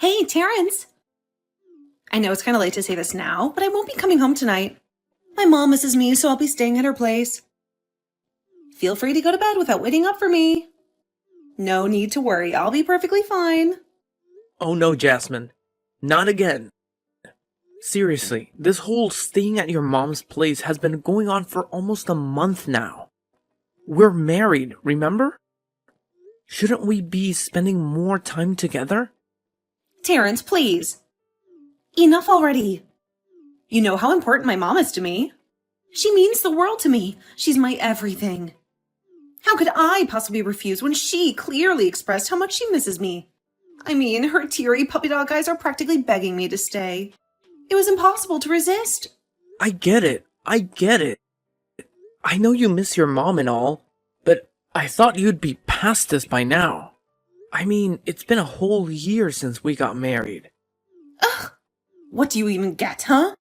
Hey, Terrence! I know it's kind of late to say this now, but I won't be coming home tonight. My mom misses me, so I'll be staying at her place. Feel free to go to bed without waiting up for me. No need to worry, I'll be perfectly fine. Oh no, Jasmine. Not again. Seriously, this whole staying at your mom's place has been going on for almost a month now. We're married, remember? Shouldn't we be spending more time together? Terrence, please. Enough already. You know how important my mom is to me. She means the world to me. She's my everything. How could I possibly refuse when she clearly expressed how much she misses me? I mean, her teary puppy dog eyes are practically begging me to stay. It was impossible to resist. I get it. I know you miss your mom and all, but I thought you'd be past this by now. I mean, it's been a whole year since we got married. Ugh! What do you even get, huh?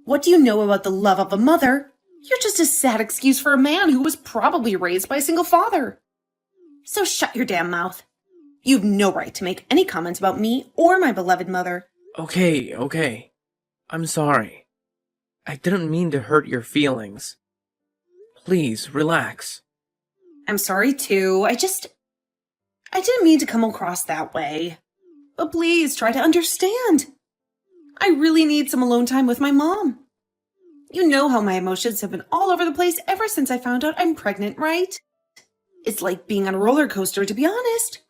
What do you know about the love of a mother? You're just a sad excuse for a man who was probably raised by a single father. So shut your damn mouth. You've no right to make any comments about me or my beloved mother. Okay. I'm sorry. I didn't mean to hurt your feelings. Please, relax. I'm sorry too. I didn't mean to come across that way. But please try to understand. I really need some alone time with my mom. You know how my emotions have been all over the place ever since I found out I'm pregnant, right? It's like being on a roller coaster, to be honest.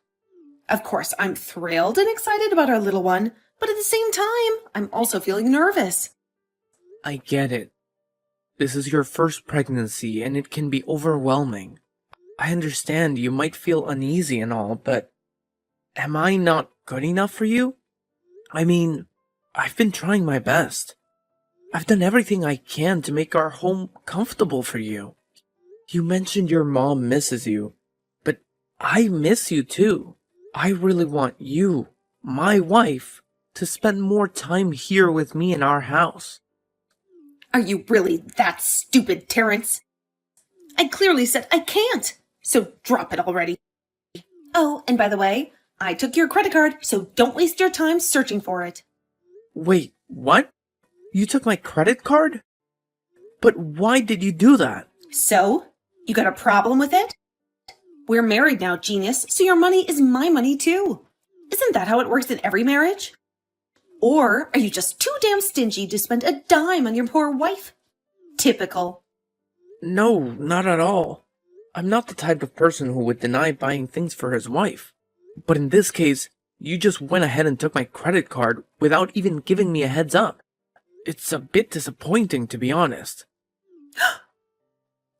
Of course, I'm thrilled and excited about our little one, but at the same time, I'm also feeling nervous. I get it. This is your first pregnancy and it can be overwhelming. I understand you might feel uneasy and all, but am I not good enough for you? I mean, I've been trying my best. I've done everything I can to make our home comfortable for you. You mentioned your mom misses you, but I miss you too. I really want you, my wife, to spend more time here with me in our house. Are you really that stupid, Terrence? I clearly said I can't, so drop it already. Oh, and by the way, I took your credit card, so don't waste your time searching for it. Wait, what? You took my credit card? But why did you do that? So? You got a problem with it? We're married now, genius, so your money is my money too. Isn't that how it works in every marriage? Or are you just too damn stingy to spend a dime on your poor wife? Typical. No, not at all. I'm not the type of person who would deny buying things for his wife. But in this case, you just went ahead and took my credit card without even giving me a heads up. It's a bit disappointing, to be honest.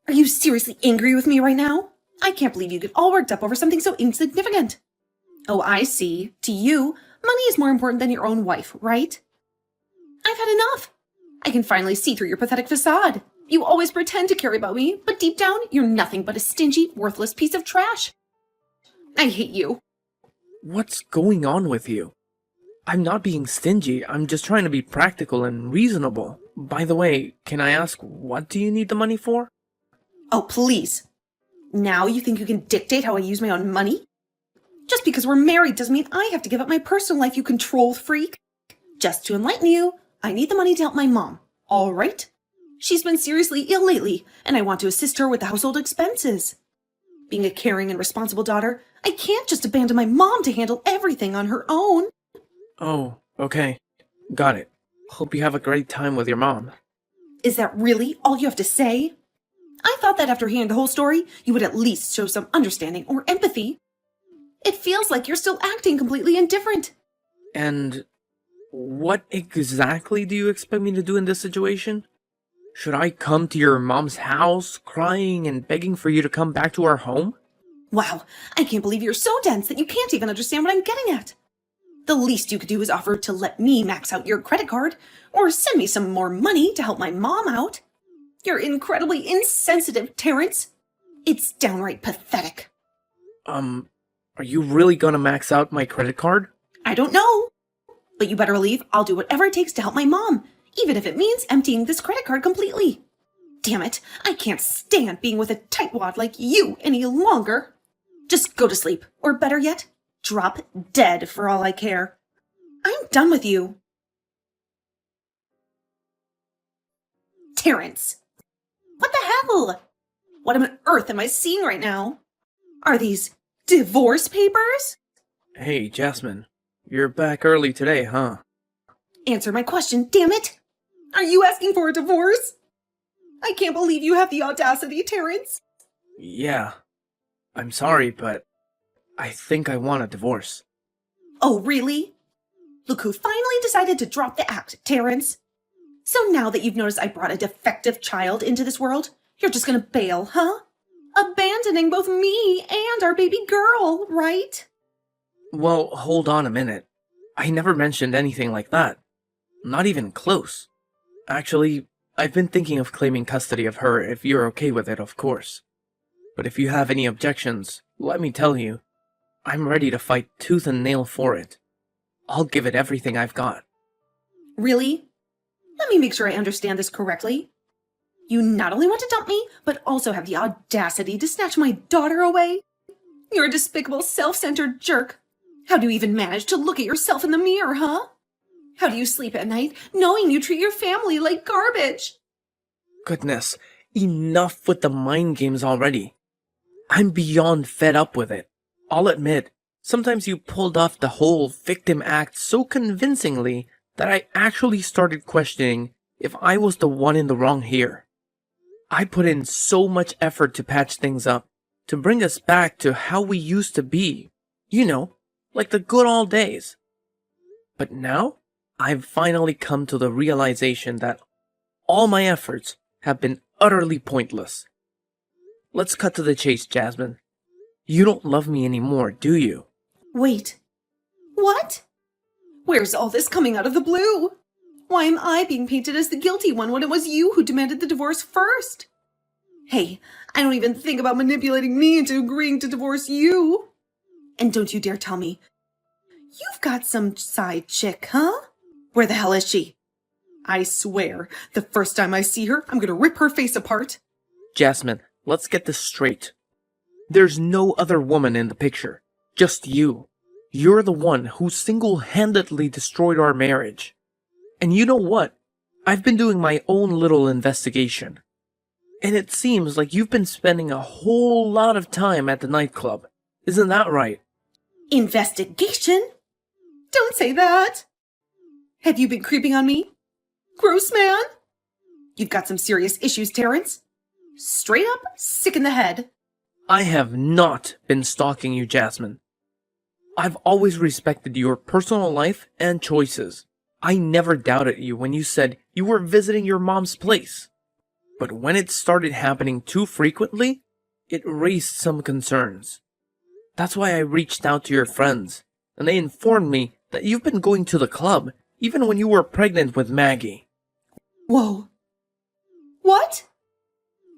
Are you seriously angry with me right now? I can't believe you get all worked up over something so insignificant. Oh, I see. To you, money is more important than your own wife, right? I've had enough. I can finally see through your pathetic facade. You always pretend to care about me, but deep down, you're nothing but a stingy, worthless piece of trash. I hate you. What's going on with you? I'm not being stingy, I'm just trying to be practical and reasonable. By the way, can I ask, what do you need the money for? Oh, please. Now you think you can dictate how I use my own money? Just because we're married doesn't mean I have to give up my personal life, you control freak. Just to enlighten you, I need the money to help my mom, all right? She's been seriously ill lately, and I want to assist her with the household expenses. Being a caring and responsible daughter, I can't just abandon my mom to handle everything on her own. Oh, okay. Got it. Hope you have a great time with your mom. Is that really all you have to say? I thought that after hearing the whole story, you would at least show some understanding or empathy. It feels like you're still acting completely indifferent. And what exactly do you expect me to do in this situation? Should I come to your mom's house, crying and begging for you to come back to our home? Wow, I can't believe you're so dense that you can't even understand what I'm getting at. The least you could do is offer to let me max out your credit card, or send me some more money to help my mom out. You're incredibly insensitive, Terrence. It's downright pathetic. Are you really gonna max out my credit card? I don't know. But you better believe I'll do whatever it takes to help my mom, even if it means emptying this credit card completely. Damn it, I can't stand being with a tightwad like you any longer. Just go to sleep, or better yet, drop dead for all I care. I'm done with you. Terrence! What the hell? What on earth am I seeing right now? Are these divorce papers? Hey, Jasmine. You're back early today, huh? Answer my question, damn it! Are you asking for a divorce? I can't believe you have the audacity, Terrence. Yeah. I'm sorry, but I think I want a divorce. Oh, really? Look who finally decided to drop the act, Terrence. So now that you've noticed I brought a defective child into this world, you're just gonna bail, huh? Abandoning both me and our baby girl, right? Well, hold on a minute. I never mentioned anything like that. Not even close. Actually, I've been thinking of claiming custody of her if you're okay with it, of course. But if you have any objections, let me tell you, I'm ready to fight tooth and nail for it. I'll give it everything I've got. Really? Let me make sure I understand this correctly. You not only want to dump me, but also have the audacity to snatch my daughter away? You're a despicable, self-centered jerk. How do you even manage to look at yourself in the mirror, huh? How do you sleep at night knowing you treat your family like garbage? Goodness, enough with the mind games already. I'm beyond fed up with it. I'll admit, sometimes you pulled off the whole victim act so convincingly that I actually started questioning if I was the one in the wrong here. I put in so much effort to patch things up, to bring us back to how we used to be. You know, like the good old days. But now, I've finally come to the realization that all my efforts have been utterly pointless. Let's cut to the chase, Jasmine. You don't love me anymore, do you? Wait. What? Where's all this coming out of the blue? Why am I being painted as the guilty one when it was you who demanded the divorce first? Hey, I don't even think about manipulating me into agreeing to divorce you. And don't you dare tell me, you've got some side chick, huh? Where the hell is she? I swear, the first time I see her, I'm gonna rip her face apart. Jasmine, let's get this straight. There's no other woman in the picture. Just you. You're the one who single-handedly destroyed our marriage. And you know what? I've been doing my own little investigation. And it seems like you've been spending a whole lot of time at the nightclub. Isn't that right? Investigation? Don't say that. Have you been creeping on me? Gross man? You've got some serious issues, Terrence. Straight up sick in the head. I have not been stalking you, Jasmine. I've always respected your personal life and choices. I never doubted you when you said you were visiting your mom's place. But when it started happening too frequently, it raised some concerns. That's why I reached out to your friends, and they informed me that you've been going to the club, even when you were pregnant with Maggie. Whoa. What?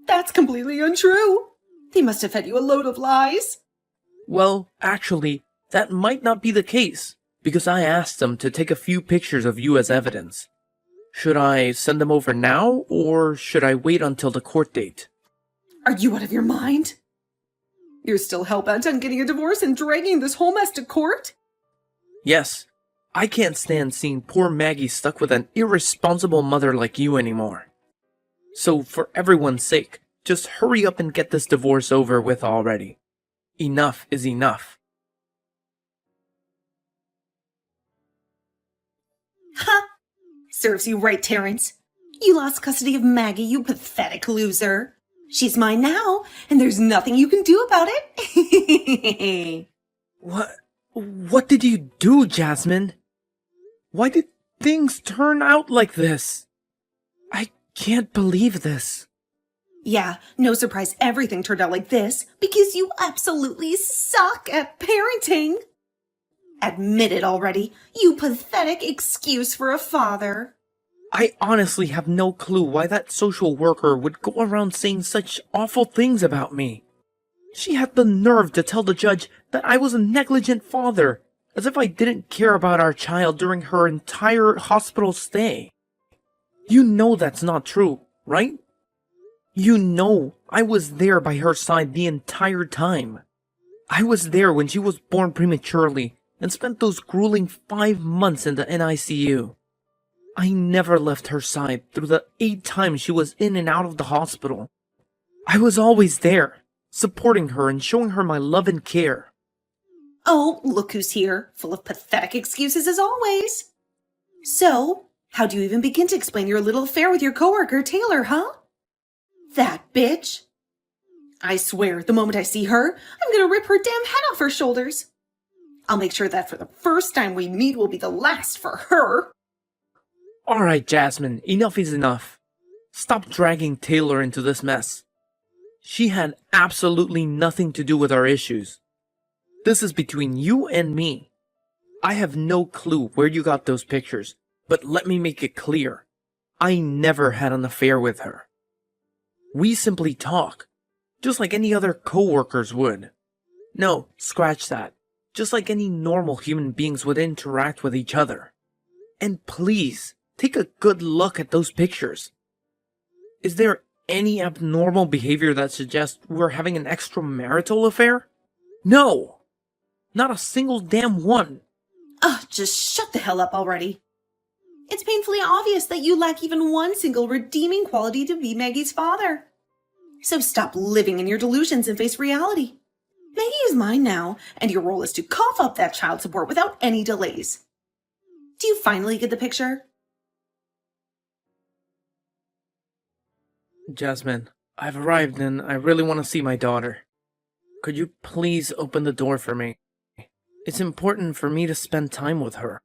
That's completely untrue. They must have fed you a load of lies. Well, actually, that might not be the case, because I asked them to take a few pictures of you as evidence. Should I send them over now, or should I wait until the court date? Are you out of your mind? You're still hell-bent on getting a divorce and dragging this whole mess to court? Yes, I can't stand seeing poor Maggie stuck with an irresponsible mother like you anymore. So for everyone's sake, just hurry up and get this divorce over with already. Enough is enough. Ha! Serves you right, Terrence. You lost custody of Maggie, you pathetic loser. She's mine now, and there's nothing you can do about it. What did you do, Jasmine? Why did things turn out like this? I can't believe this. Yeah, no surprise everything turned out like this, because you absolutely suck at parenting. Admit it already, you pathetic excuse for a father. I honestly have no clue why that social worker would go around saying such awful things about me. She had the nerve to tell the judge that I was a negligent father, as if I didn't care about our child during her entire hospital stay. You know that's not true, right? You know I was there by her side the entire time. I was there when she was born prematurely, and spent those grueling 5 months in the NICU. I never left her side through the 8 times she was in and out of the hospital. I was always there, supporting her and showing her my love and care. Oh, look who's here, full of pathetic excuses as always. So, how do you even begin to explain your little affair with your coworker, Taylor, huh? That bitch. I swear, the moment I see her, I'm gonna rip her damn head off her shoulders. I'll make sure that for the first time we meet will be the last for her. Alright, Jasmine, enough is enough. Stop dragging Taylor into this mess. She had absolutely nothing to do with our issues. This is between you and me. I have no clue where you got those pictures, but let me make it clear. I never had an affair with her. We simply talk, just like any other co-workers would. No, scratch that. Just like any normal human beings would interact with each other. And please, take a good look at those pictures. Is there any abnormal behavior that suggests we're having an extramarital affair? No! Not a single damn one. Ugh, just shut the hell up already. It's painfully obvious that you lack even one single redeeming quality to be Maggie's father. So stop living in your delusions and face reality. Maggie is mine now, and your role is to cough up that child support without any delays. Do you finally get the picture? Jasmine, I've arrived and I really want to see my daughter. Could you please open the door for me? It's important for me to spend time with her.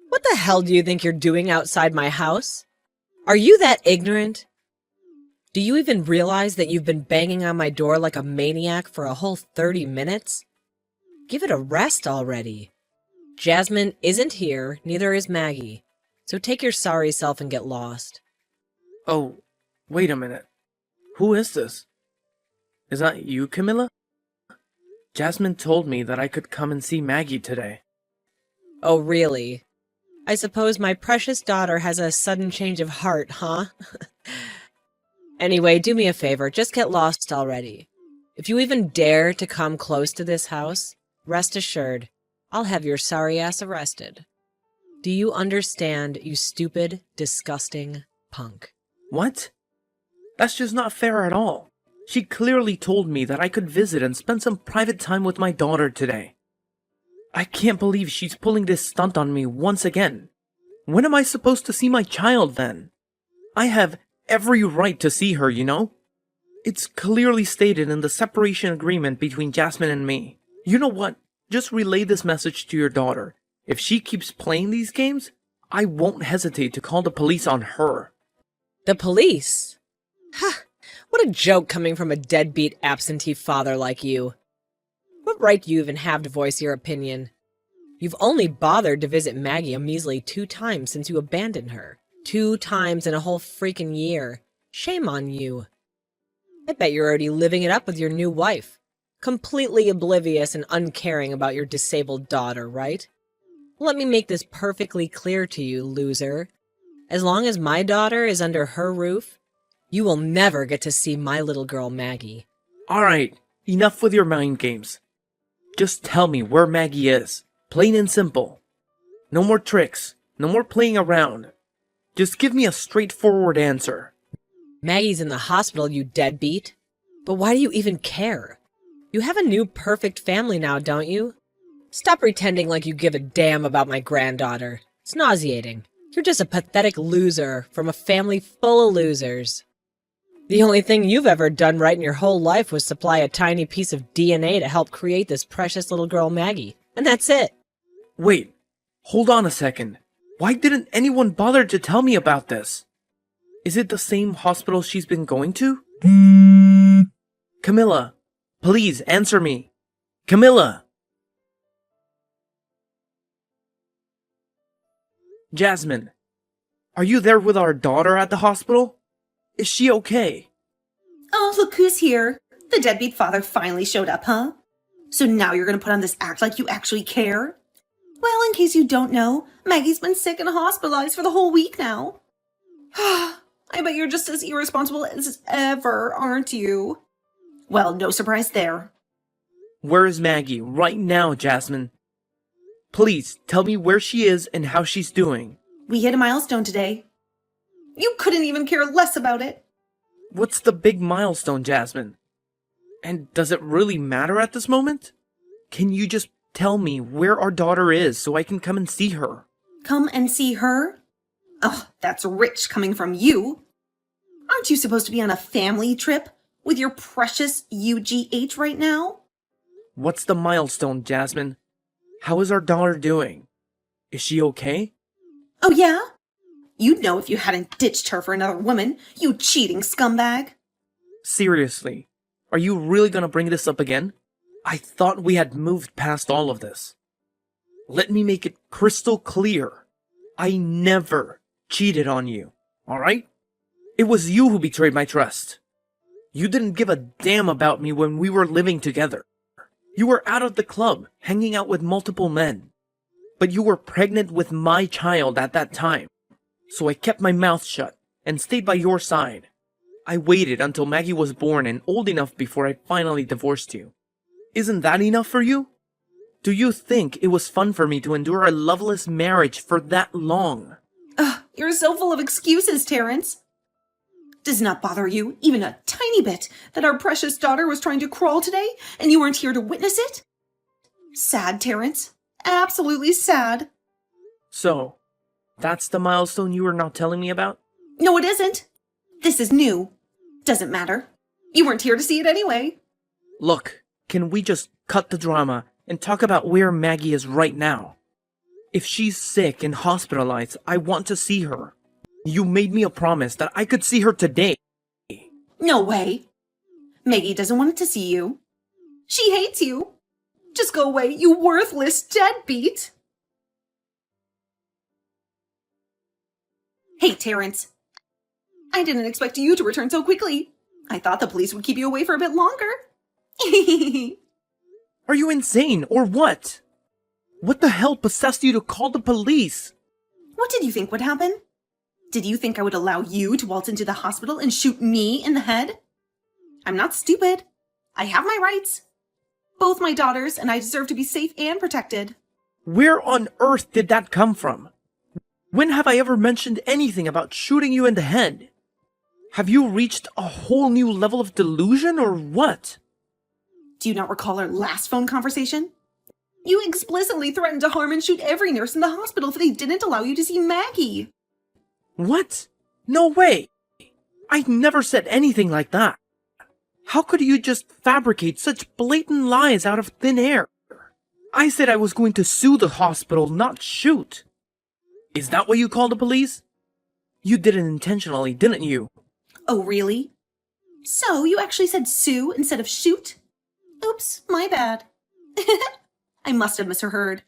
What the hell do you think you're doing outside my house? Are you that ignorant? Do you even realize that you've been banging on my door like a maniac for a whole 30 minutes? Give it a rest already. Jasmine isn't here, neither is Maggie. So take your sorry self and get lost. Oh, wait a minute. Who is this? Is that you, Camilla? Jasmine told me that I could come and see Maggie today. Oh, really? I suppose my precious daughter has a sudden change of heart, huh? Anyway, do me a favor, just get lost already. If you even dare to come close to this house, rest assured, I'll have your sorry ass arrested. Do you understand, you stupid, disgusting punk? What? That's just not fair at all. She clearly told me that I could visit and spend some private time with my daughter today. I can't believe she's pulling this stunt on me once again. When am I supposed to see my child then? I have every right to see her, you know? It's clearly stated in the separation agreement between Jasmine and me. You know what? Just relay this message to your daughter. If she keeps playing these games, I won't hesitate to call the police on her. The police? Ha! What a joke coming from a deadbeat absentee father like you. What right do you even have to voice your opinion? You've only bothered to visit Maggie a measly 2 times since you abandoned her. 2 times in a whole freaking year. Shame on you. I bet you're already living it up with your new wife. Completely oblivious and uncaring about your disabled daughter, right? Let me make this perfectly clear to you, loser. As long as my daughter is under her roof, you will never get to see my little girl Maggie. Alright, enough with your mind games. Just tell me where Maggie is. Plain and simple. No more tricks. No more playing around. Just give me a straightforward answer. Maggie's in the hospital, you deadbeat. But why do you even care? You have a new perfect family now, don't you? Stop pretending like you give a damn about my granddaughter. It's nauseating. You're just a pathetic loser from a family full of losers. The only thing you've ever done right in your whole life was supply a tiny piece of DNA to help create this precious little girl Maggie. And that's it. Wait, hold on a second. Why didn't anyone bother to tell me about this? Is it the same hospital she's been going to? Camilla, please answer me. Camilla! Jasmine, are you there with our daughter at the hospital? Is she okay? Oh, look who's here. The deadbeat father finally showed up, huh? So now you're gonna put on this act like you actually care? Well, in case you don't know, Maggie's been sick and hospitalized for the whole week now. I bet you're just as irresponsible as ever, aren't you? Well, no surprise there. Where is Maggie right now, Jasmine? Please, tell me where she is and how she's doing. We hit a milestone today. You couldn't even care less about it. What's the big milestone, Jasmine? And does it really matter at this moment? Can you just tell me where our daughter is so I can come and see her? Come and see her? Oh, that's rich coming from you. Aren't you supposed to be on a family trip with your precious UGH right now? What's the milestone, Jasmine? How is our daughter doing? Is she okay? Oh, yeah? You'd know if you hadn't ditched her for another woman, you cheating scumbag. Seriously, are you really gonna bring this up again? I thought we had moved past all of this. Let me make it crystal clear. I never cheated on you, alright? It was you who betrayed my trust. You didn't give a damn about me when we were living together. You were out of the club, hanging out with multiple men. But you were pregnant with my child at that time. So I kept my mouth shut and stayed by your side. I waited until Maggie was born and old enough before I finally divorced you. Isn't that enough for you? Do you think it was fun for me to endure a loveless marriage for that long? Ugh, you're so full of excuses, Terrence. Does not bother you, even a tiny bit, that our precious daughter was trying to crawl today and you weren't here to witness it? Sad, Terrence. Absolutely sad. So, that's the milestone you were not telling me about? No, it isn't. This is new. Doesn't matter. You weren't here to see it anyway. Look, can we just cut the drama and talk about where Maggie is right now? If she's sick and hospitalized, I want to see her. You made me a promise that I could see her today. No way. Maggie doesn't want to see you. She hates you. Just go away, you worthless deadbeat. Hey, Terrence. I didn't expect you to return so quickly. I thought the police would keep you away for a bit longer. Are you insane or what? What the hell possessed you to call the police? What did you think would happen? Did you think I would allow you to waltz into the hospital and shoot me in the head? I'm not stupid. I have my rights. Both my daughters and I deserve to be safe and protected. Where on earth did that come from? When have I ever mentioned anything about shooting you in the head? Have you reached a whole new level of delusion or what? Do you not recall our last phone conversation? You explicitly threatened to harm and shoot every nurse in the hospital if they didn't allow you to see Maggie. What? No way! I never said anything like that. How could you just fabricate such blatant lies out of thin air? I said I was going to sue the hospital, not shoot. Is that what you call the police? You did it intentionally, didn't you? Oh, really? So you actually said sue instead of shoot? Oops, my bad. I must have misheard.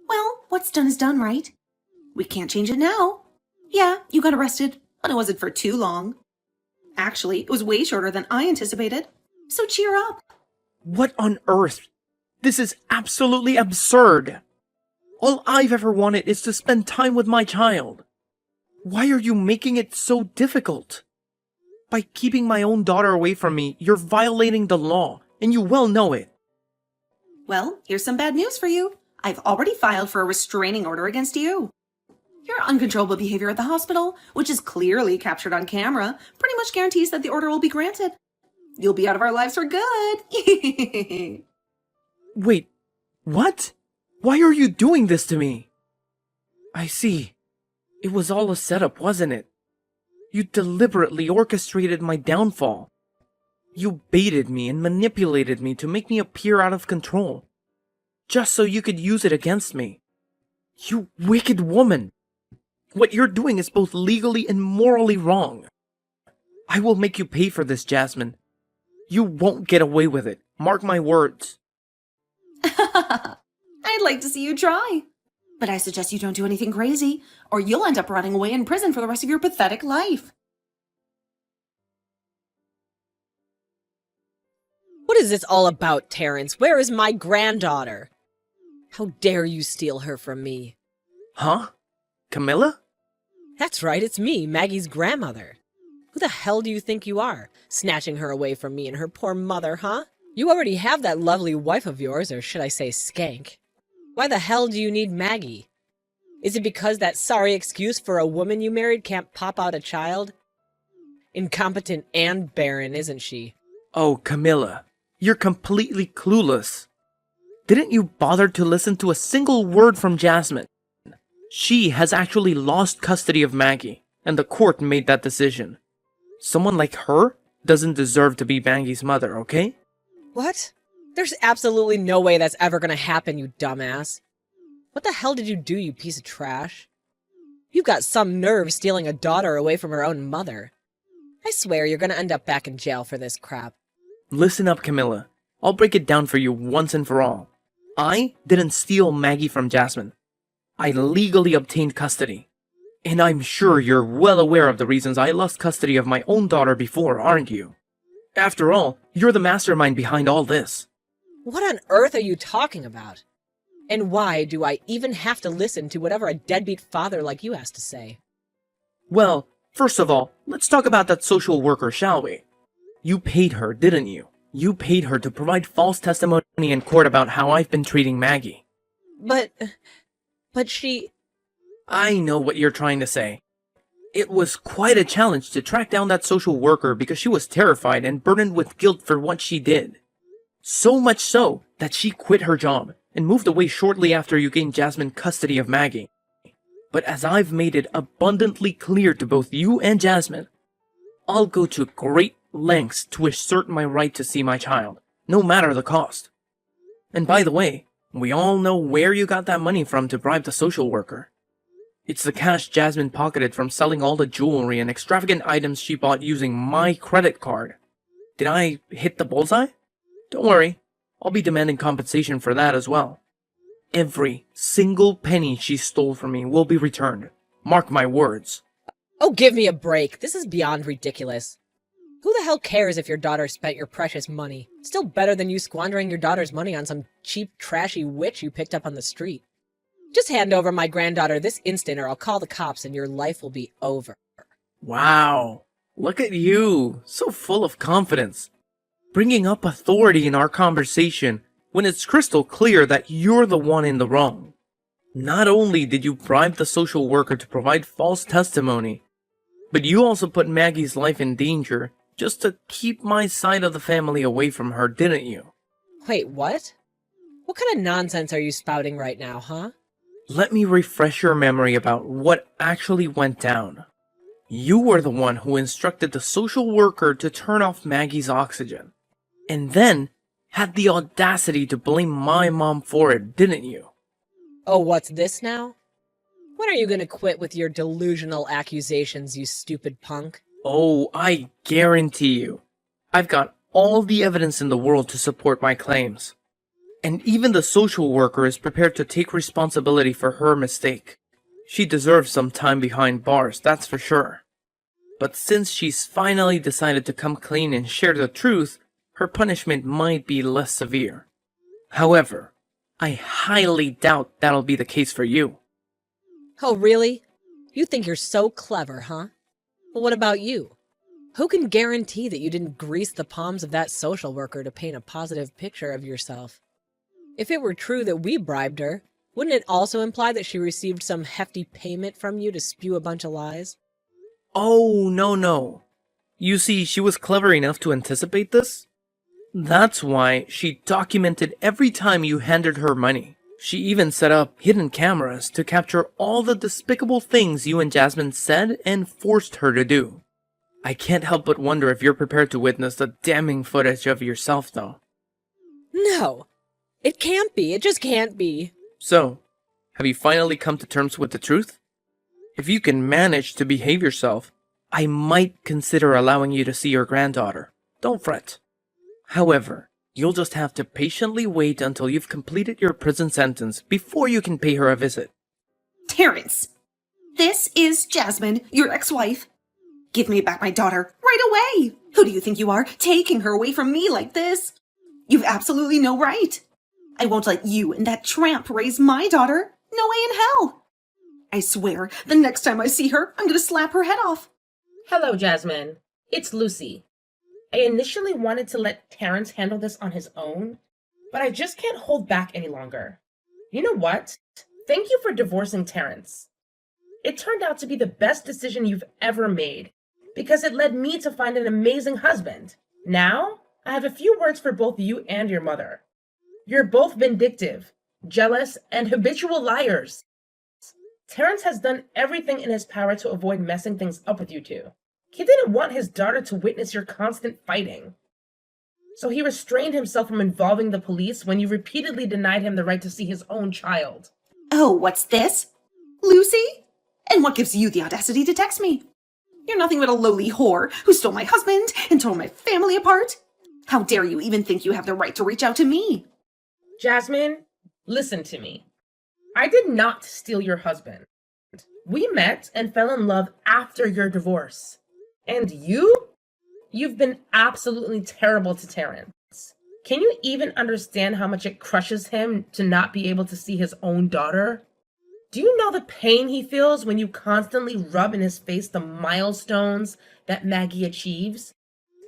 Well, what's done is done, right? We can't change it now. Yeah, you got arrested, but it wasn't for too long. Actually, it was way shorter than I anticipated. So cheer up. What on earth? This is absolutely absurd. All I've ever wanted is to spend time with my child. Why are you making it so difficult? By keeping my own daughter away from me, you're violating the law, and you well know it. Well, here's some bad news for you. I've already filed for a restraining order against you. Your uncontrollable behavior at the hospital, which is clearly captured on camera, pretty much guarantees that the order will be granted. You'll be out of our lives for good. Wait, what? Why are you doing this to me? I see. It was all a setup, wasn't it? You deliberately orchestrated my downfall. You baited me and manipulated me to make me appear out of control, just so you could use it against me. You wicked woman! What you're doing is both legally and morally wrong. I will make you pay for this, Jasmine. You won't get away with it. Mark my words. I'd like to see you try. But I suggest you don't do anything crazy, or you'll end up rotting away in prison for the rest of your pathetic life. What is this all about, Terrence? Where is my granddaughter? How dare you steal her from me? Huh? Camilla? That's right, it's me, Maggie's grandmother. Who the hell do you think you are, snatching her away from me and her poor mother, huh? You already have that lovely wife of yours, or should I say skank. Why the hell do you need Maggie? Is it because that sorry excuse for a woman you married can't pop out a child? Incompetent and barren, isn't she? Oh, Camilla, you're completely clueless. Didn't you bother to listen to a single word from Jasmine? She has actually lost custody of Maggie, and the court made that decision. Someone like her doesn't deserve to be Maggie's mother, okay? What? There's absolutely no way that's ever gonna happen, you dumbass. What the hell did you do, you piece of trash? You've got some nerve stealing a daughter away from her own mother. I swear you're gonna end up back in jail for this crap. Listen up, Camilla. I'll break it down for you once and for all. I didn't steal Maggie from Jasmine. I legally obtained custody. And I'm sure you're well aware of the reasons I lost custody of my own daughter before, aren't you? After all, you're the mastermind behind all this. What on earth are you talking about? And why do I even have to listen to whatever a deadbeat father like you has to say? Well, first of all, let's talk about that social worker, shall we? You paid her, didn't you? You paid her to provide false testimony in court about how I've been treating Maggie. But she... I know what you're trying to say. It was quite a challenge to track down that social worker because she was terrified and burdened with guilt for what she did. So much so that she quit her job and moved away shortly after you gained Jasmine custody of Maggie. But as I've made it abundantly clear to both you and Jasmine, I'll go to great lengths to assert my right to see my child, no matter the cost. And by the way, we all know where you got that money from to bribe the social worker. It's the cash Jasmine pocketed from selling all the jewelry and extravagant items she bought using my credit card. Did I hit the bullseye? Don't worry, I'll be demanding compensation for that as well. Every single penny she stole from me will be returned. Mark my words. Oh, give me a break. This is beyond ridiculous. Who the hell cares if your daughter spent your precious money? Still better than you squandering your daughter's money on some cheap, trashy witch you picked up on the street. Just hand over my granddaughter this instant or I'll call the cops and your life will be over. Wow, look at you, so full of confidence. Bringing up authority in our conversation when it's crystal clear that you're the one in the wrong. Not only did you bribe the social worker to provide false testimony, but you also put Maggie's life in danger just to keep my side of the family away from her, didn't you? Wait, what? What kind of nonsense are you spouting right now, huh? Let me refresh your memory about what actually went down. You were the one who instructed the social worker to turn off Maggie's oxygen, and then had the audacity to blame my mom for it, didn't you? Oh, what's this now? When are you gonna quit with your delusional accusations, you stupid punk? Oh, I guarantee you. I've got all the evidence in the world to support my claims. And even the social worker is prepared to take responsibility for her mistake. She deserves some time behind bars, that's for sure. But since she's finally decided to come clean and share the truth, her punishment might be less severe. However, I highly doubt that'll be the case for you. Oh, really? You think you're so clever, huh? Well, what about you? Who can guarantee that you didn't grease the palms of that social worker to paint a positive picture of yourself? If it were true that we bribed her, wouldn't it also imply that she received some hefty payment from you to spew a bunch of lies? Oh, no. You see, she was clever enough to anticipate this. That's why she documented every time you handed her money. She even set up hidden cameras to capture all the despicable things you and Jasmine said and forced her to do. I can't help but wonder if you're prepared to witness the damning footage of yourself, though. No. It can't be. It just can't be. So, have you finally come to terms with the truth? If you can manage to behave yourself, I might consider allowing you to see your granddaughter. Don't fret. However, you'll just have to patiently wait until you've completed your prison sentence before you can pay her a visit. Terrence, this is Jasmine, your ex-wife. Give me back my daughter right away. Who do you think you are, taking her away from me like this? You've absolutely no right. I won't let you and that tramp raise my daughter. No way in hell. I swear, the next time I see her, I'm going to slap her head off. Hello, Jasmine. It's Lucy. I initially wanted to let Terrence handle this on his own, but I just can't hold back any longer. You know what? Thank you for divorcing Terrence. It turned out to be the best decision you've ever made, because it led me to find an amazing husband. Now, I have a few words for both you and your mother. You're both vindictive, jealous, and habitual liars. Terrence has done everything in his power to avoid messing things up with you two. He didn't want his daughter to witness your constant fighting. So he restrained himself from involving the police when you repeatedly denied him the right to see his own child. Oh, what's this? Lucy? And what gives you the audacity to text me? You're nothing but a lowly whore who stole my husband and tore my family apart. How dare you even think you have the right to reach out to me? Jasmine, listen to me. I did not steal your husband. We met and fell in love after your divorce. And you've been absolutely terrible to Terrence. Can you even understand how much it crushes him to not be able to see his own daughter? Do you know the pain he feels when you constantly rub in his face the milestones that Maggie achieves,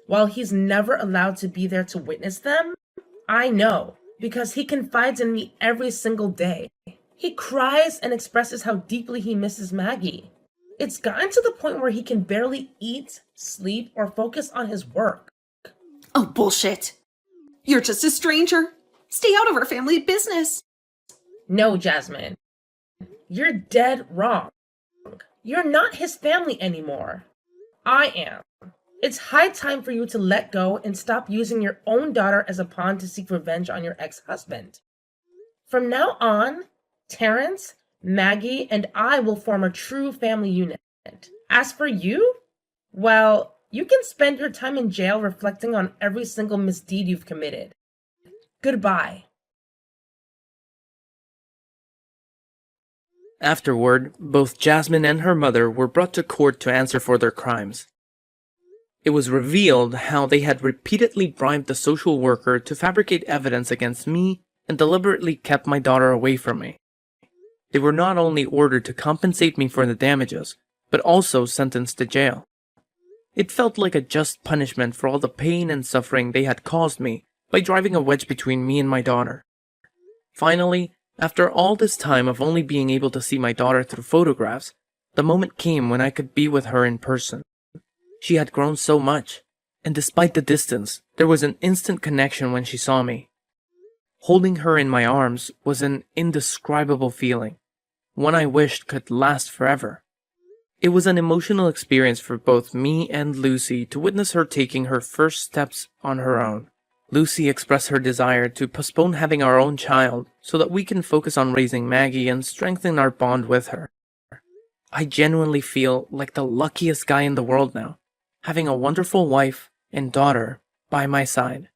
while he's never allowed to be there to witness them? I know, because he confides in me every single day. He cries and expresses how deeply he misses Maggie. It's gotten to the point where he can barely eat, sleep, or focus on his work. Oh, bullshit. You're just a stranger. Stay out of our family business. No, Jasmine. You're dead wrong. You're not his family anymore. I am. It's high time for you to let go and stop using your own daughter as a pawn to seek revenge on your ex-husband. From now on, Terrence, Maggie, and I will form a true family unit. As for you, well, you can spend your time in jail reflecting on every single misdeed you've committed. Goodbye. Afterward, both Jasmine and her mother were brought to court to answer for their crimes. It was revealed how they had repeatedly bribed the social worker to fabricate evidence against me and deliberately kept my daughter away from me. They were not only ordered to compensate me for the damages, but also sentenced to jail. It felt like a just punishment for all the pain and suffering they had caused me by driving a wedge between me and my daughter. Finally, after all this time of only being able to see my daughter through photographs, the moment came when I could be with her in person. She had grown so much, and despite the distance, there was an instant connection when she saw me. Holding her in my arms was an indescribable feeling, one I wished could last forever. It was an emotional experience for both me and Lucy to witness her taking her first steps on her own. Lucy expressed her desire to postpone having our own child so that we can focus on raising Maggie and strengthen our bond with her. I genuinely feel like the luckiest guy in the world now, having a wonderful wife and daughter by my side.